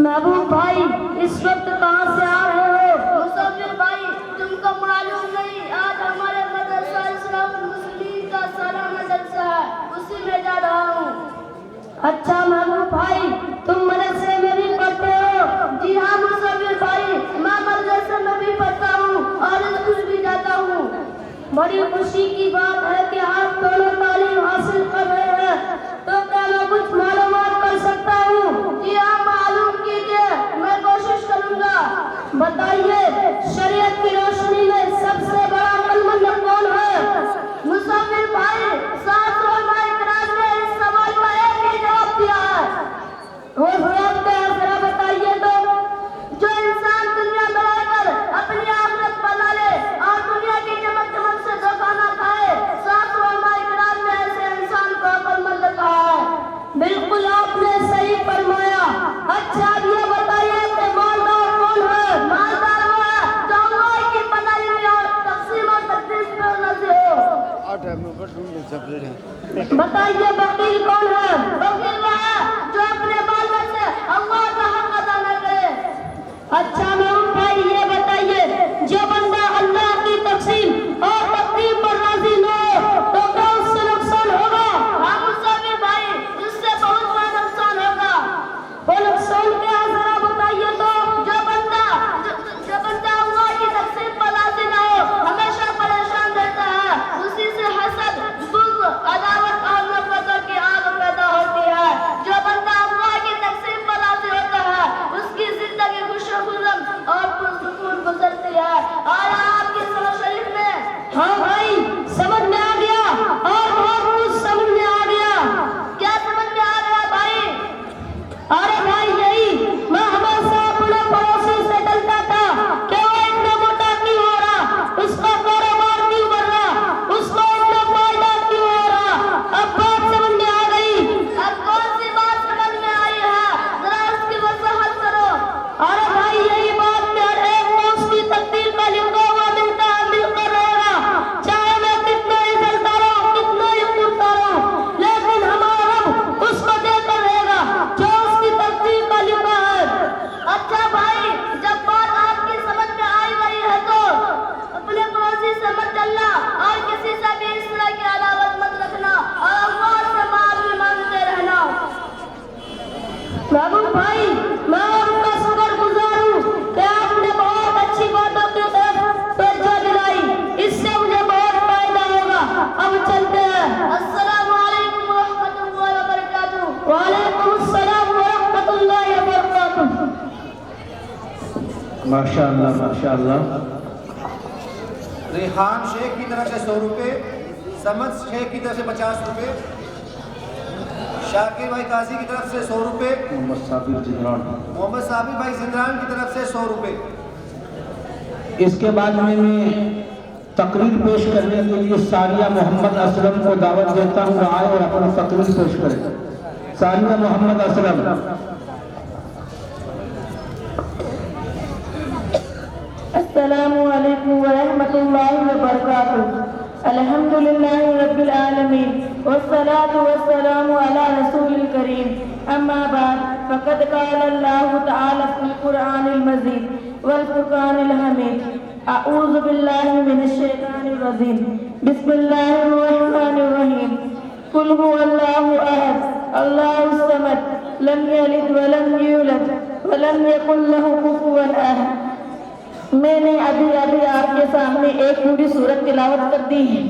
महबूब भाई, इस वक्त कहाँ से आ रहे हो? मुसव्विर भाई, तुमको मालूम नहीं, आज हमारे मदरसा इस्लामुल मुस्लिमीन का सालाना जलसा है, उसी में जा रहा हूँ। अच्छा महबूब भाई, तुम मदरसे में भी पढ़ते हो? जी हाँ मुसव्विर भाई, मैं मदरसे में भी पढ़ता हूँ और स्कूल भी जाता हूँ। बड़ी खुशी की बात है कि आप दोनों तालीम हासिल कर रहे हैं, तो क्या मैं कुछ मालूमात कर सकता हूँ? जी हाँ, मालूम कीजिए, मैं कोशिश करूँगा। बताइए, शरीयत की रोशनी में सबसे बड़ा अक्लमंद कौन है? मुसव्विर भाई, 7 उलमाए किराम ने इस सवाल का एक ही जवाब दिया है। वो जवाब क्या है, जरा बताइए तो। जो इंसान दुनिया में रहकर अपनी आखिरत बना ले और दुनिया की चमक चमक से धोखा न खाए, 7 उलमाए किराम ने ऐसे इंसान को अक्लमंद कहा है। बिल्कुल आपने सही फरमाया। अच्छा अब ये बताइए कि मालदार कौन है? मालदार वो है जो अल्लाह की बनाई हुई और तकसीम और तकदीस पर राज़ी हो। बताइए वकील कौन है? वकील वो है जो अपने बाल में से अल्लाह का हक अदा न करे। अच्छा महबूब भाई, ये बताइए, जो बंदा अल्लाह की तकसीम और तकदीर पर राजी न हो, तो क्या उससे नुकसान होगा? हाँ मुसव्विर भाई, उससे बहुत बड़ा नुकसान होगा। वो नुकसान क्या है, जरा बताइए तो। जो बंदा अल्लाह की तकसीम पर राजी न हो, हमेशा परेशान रहता है, उसी से हसद, बुग़्ज़, अदावत और नफ़रतों की आग पैदा होती है। जो बंदा अल्लाह की तकसीम पर राजी होता है, उसकी जिंदगी खुशो-खुर्रम और पुरसुकून गुजरती है। और आपकी समझ शरीफ में हाँ भाई, समझ में आ गया और बहुत कुछ समझ में आ गया। क्या समझ में आ गया भाई? अरे भाई, यही मैं हमेशा अपने पड़ोसी से डरता था कि वो इतना मोटा क्यों हो रहा, उसका कारोबार क्यों बढ़ रहा, उसको इतना फायदा क्यों हो रहा। अब बात समझ में आ गई। अब कौन सी बात समझ में आई है, जरा उसकी वजाहत करो। अरे भाई, यही बात कि हर एक को उसकी तकदीर का लिखा हुआ मिलता है, मिलकर रहेगा, चाहे मैं कितना ही जलता रहूं, कितना ही उड़ता रहूं, लेकिन हमारा रब उसको देकर रहेगा जो उसकी तकदीर का लिखा है। अच्छा भाई, जब बात आपकी समझ में आई गई है तो अपने पड़ोसी से मत जलना और किसी से भी इस तरह की अदावत मत रखना और अल्लाह से माफी मांगते रहना। महबूब भाई, मैं आपका शुक्रगुजार हूँ कि आपने बहुत अच्छी बातों की तरफ तवज्जो दिलाई, इससे मुझे बहुत फायदा होगा। अब चलते हैं। अस्सलामु अलैकुम व रहमतुल्लाहि व बरकातुहू। वालेकुम अस्सलाम व रहमतुल्लाहि व बरकातुहू। माशाअल्लाह माशाअल्लाह। रेहान शेख की तरफ से 100 रुपये, समद शेख की तरफ से 50 रुपये, शाकिर भाई काजी की तरफ से 100 रुपये, मोहम्मद साबिर जिंदरान। मोहम्मद साबिर भाई जिंदरान की तरफ से 100 रुपये। इसके बाद में मैं तकरीर पेश करने के लिए सानिया मोहम्मद असलम को दावत देता हूँ, आए और अपना तकरीर पेश करें। सानिया मोहम्मद असलम। अस्सलामु अलैकुम व रहमतुल्लाहि व बरकातुहू। अल्हम्दुलिल्लाहि रब्बिल आलमीन वस्सलातु वस्सलामु अला रसूलिल करीम। अम्मा बाद, फ़क़द क़ाल अल्लाहु तआला फ़िल क़ुरआनिल मजीद वल फ़ुरक़ानिल हमीद। अऊज़ु बिल्लाहि मिनश शैतानिर रजीम। बिस्मिल्लाहिर रहमानिर रहीम। कुल हुवल्लाहु अहद, अल्लाहुस समद, लम यलिद व लम यूलद व लम यकुल लहू कुफ़ुवन अहद। मैंने अभी अभी आपके सामने एक पूरी सूरत तिलावत कर दी है।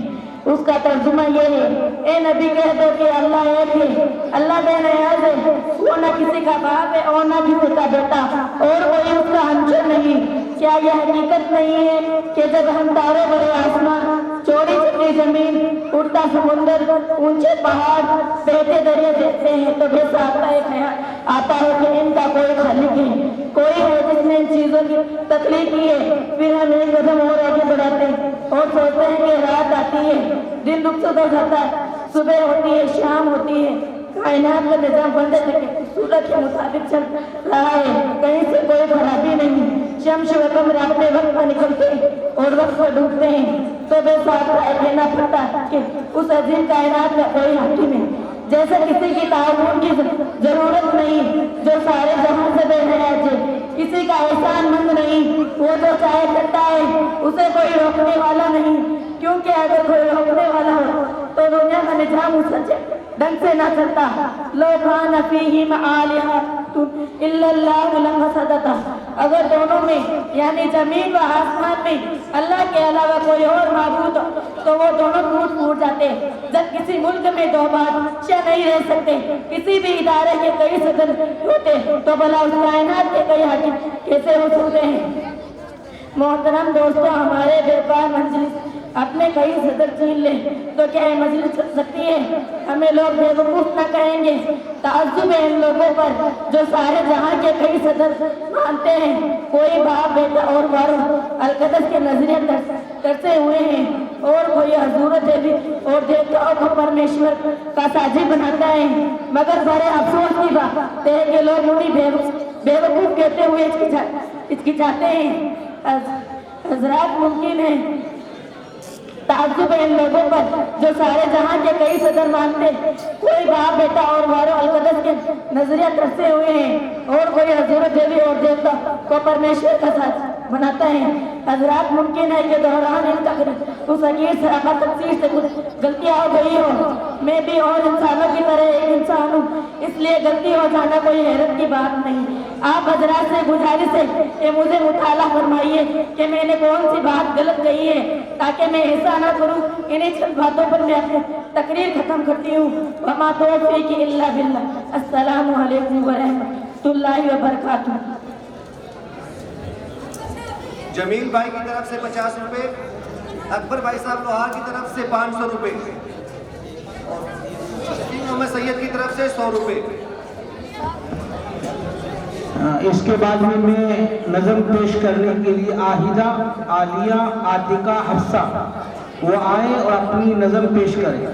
उसका तर्जुमा ये है, ए नबी कह दो कि अल्लाह एक है, अल्लाह बेनियाज़ है, वो न किसी का बाप है और न किसी का बेटा और कोई उसका हमशर नहीं। क्या यह हकीकत नहीं है कि जब हम तारे भरे आसमान, चौड़ी चौड़ी जमीन, उड़ता समुंदर, ऊंचे पहाड़, बहते दरिया देखते हैं तो बस आता है कि इनका कोई खालिक है, कोई है जिसने इन चीजों की तकलीफ की है। फिर हम एक कदम और आगे बढ़ाते हैं और सोचते हैं कि रात आती है, दिन रुक तो जाता है, सुबह होती है, शाम होती है, कायनात का निजाम बंद है, सूरज के मुताबिक चल रहा है, कहीं से कोई खराबी नहीं। शम्स व कमर अपने वक्त पर निकलते हैं और वक्त पर डूबते हैं, तो बेसाथ कहना पड़ता कि उस अजीम कायनात का कोई हाकिम है جیسے کسی کی تعاون کی ضرورت نہیں جو سارے جہاں سے بے نیاز ہے، کسی کا احسان مند نہیں وہ جو چاہے کرتا ہے، اسے کوئی روکنے والا نہیں، کیونکہ اگر کوئی روکنے والا ہو تو دنیا کا نظام اس ڈھنگ سے نہ چلتا۔ لو کان فیہم آلہۃ الا اللہ لفسدتا، اگر دونوں میں یعنی زمین و آسمان میں اللہ کے علاوہ کوئی اور معبود ہو تو وہ دونوں ٹوٹ جاتے۔ جب کسی ملک میں دو بادشاہ نہیں رہ سکتے، کسی بھی ادارے کے کئی صدر ہوتے تو بھلا اس کائنات کے کئی حاکم کیسے ہو سکتے ہیں؟ محترم دوستو، ہمارے بیکار مجلس اپنے کئی صدر چین لیں تو کیا یہ مجلس چل سکتی ہے؟ ہمیں لوگ بیوقوف نہ کہیں گے؟ تعجب ہے ان لوگوں پر جو سارے جہاں کے کئی صدر مانتے ہیں، کوئی باپ بیٹا اور وارث القدس کے نظریے ترسے ہوئے ہیں، اور کوئی حضور دیوی اور دیوتاؤں کو پرمیشور کا ساجد بناتا ہے۔ مگر بڑے افسوس کی بات ہے کہ لوگ انہیں بیوقوف کہتے ہوئے ہچکچاتے ہیں۔ حضرات، ممکن ہے تعجب ہے ان لوگوں پر جو سارے جہاں کے کئی صدر مانتے، کوئی باپ بیٹا اور وارث القدس کے نظریہ ترسے ہوئے ہیں، اور کوئی حضور دیوی اور دیوتا کو پرمیشور کا ساتھ بناتا ہے۔ حضرات، ممکن ہے کہ دوران ان تقریر اس حقیقت سے تفسیر سے کچھ غلطیاں ہو گئی ہو۔ میں بھی اور انسانوں کی طرح ایک انسان ہوں، اس لیے غلطی ہو جانا کوئی حیرت کی بات نہیں۔ آپ حضرات سے گزارش ہے کہ مجھے مطالعہ فرمائیے کہ میں نے کون سی بات غلط کہی ہے، تاکہ میں ایسا نہ کروں۔ انہیں چند باتوں پر میں اپنی تقریر ختم کرتی ہوں۔ وما توفیقی الا باللہ۔ السلام علیکم ورحمۃ اللہ وبرکاتہ۔ جمیل بھائی کی طرف سے 50 روپے، اکبر بھائی صاحب لوہار کی طرف سے 500 روپے، محمد سید کی طرف سے 100 روپے۔ اس کے بعد میں نظم پیش کرنے کے لیے آہدہ، عالیہ، عاتقہ، حفصہ وہ آئیں اور اپنی نظم پیش کریں۔